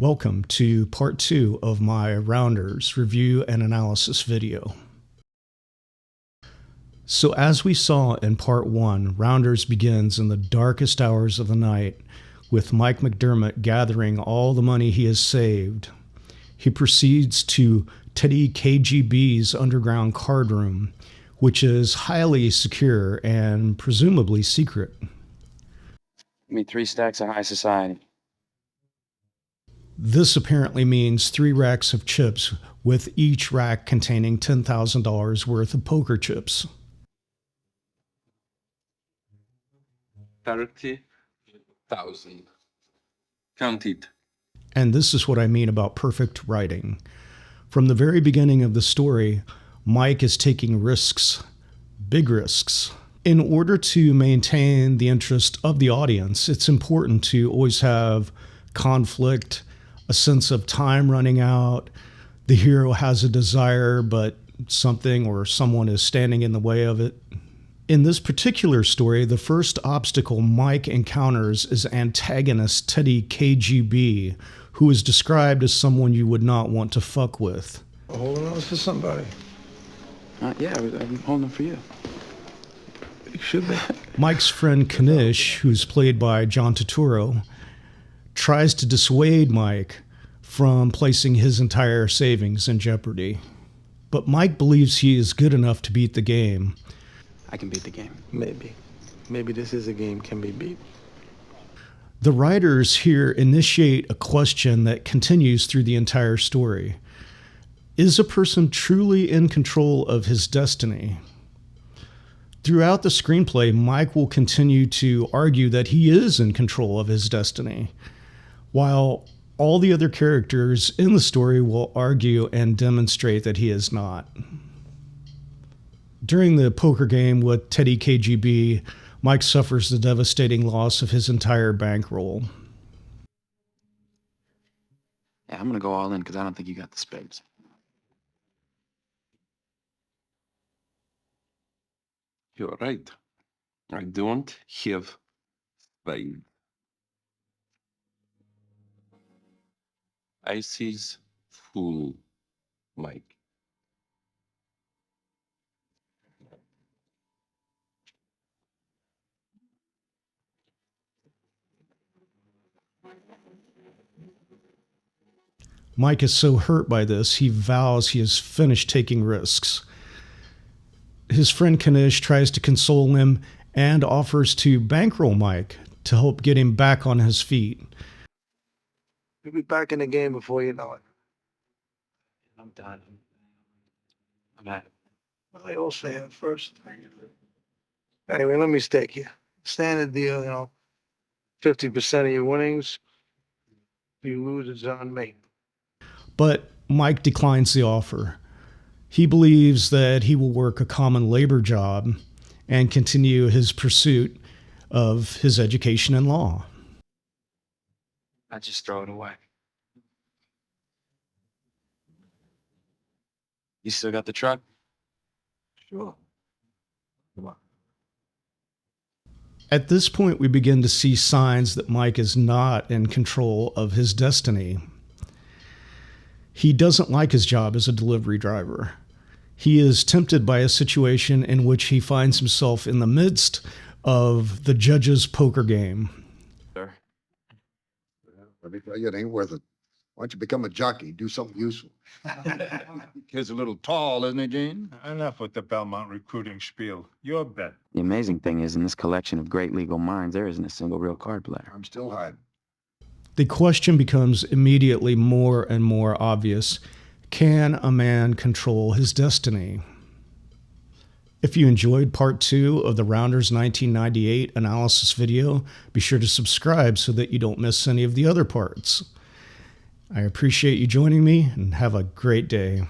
Welcome to part 2 of my Rounders review and analysis video. So as we saw in part 1, Rounders begins in the darkest hours of the night with Mike McDermott gathering all the money he has saved. He proceeds to Teddy KGB's underground card room, which is highly secure and presumably secret. Give me 3 stacks of high society. This apparently means 3 racks of chips, with each rack containing $10,000 worth of poker chips. 30,000. Count it. And this is what I mean about perfect writing. From the very beginning of the story, Mike is taking risks, big risks. In order to maintain the interest of the audience, it's important to always have conflict, a sense of time running out. The hero has a desire, but something or someone is standing in the way of it. In this particular story, the first obstacle Mike encounters is antagonist Teddy KGB, who is described as someone you would not want to fuck with. Holding on for somebody. Yeah, I'm holding for you. You should be. Mike's friend Kanish, who's played by John Turturro, tries to dissuade Mike from placing his entire savings in jeopardy. But Mike believes he is good enough to beat the game. I can beat the game. Maybe. Maybe this is a game can be beat. The writers here initiate a question that continues through the entire story. Is a person truly in control of his destiny? Throughout the screenplay, Mike will continue to argue that he is in control of his destiny, while all the other characters in the story will argue and demonstrate that he is not. During the poker game with Teddy KGB, Mike suffers the devastating loss of his entire bankroll. Yeah, I'm gonna go all in because I don't think you got the spades. You're right. I don't have spade. Ice is full, Mike. Mike is so hurt by this, he vows he has finished taking risks. His friend Kanish tries to console him and offers to bankroll Mike to help get him back on his feet. You'll be back in the game before you know it. I'm done. I'm at it. Well, I also have first. Anyway, let me stake you. Standard deal, 50% of your winnings. If you lose, it's on me. But Mike declines the offer. He believes that he will work a common labor job and continue his pursuit of his education in law. I just throw it away. You still got the truck? Sure. Come on. At this point, we begin to see signs that Mike is not in control of his destiny. He doesn't like his job as a delivery driver. He is tempted by a situation in which he finds himself in the midst of the judge's poker game. Sir. Let me tell you, it ain't worth it. Why don't you become a jockey, do something useful? Kid's a little tall, isn't he, Gene? Enough with the Belmont recruiting spiel. Your bet. The amazing thing is, in this collection of great legal minds, there isn't a single real card player. I'm still hiding. The question becomes immediately more and more obvious. Can a man control his destiny? If you enjoyed part 2 of the Rounders 1998 analysis video, be sure to subscribe so that you don't miss any of the other parts. I appreciate you joining me and have a great day.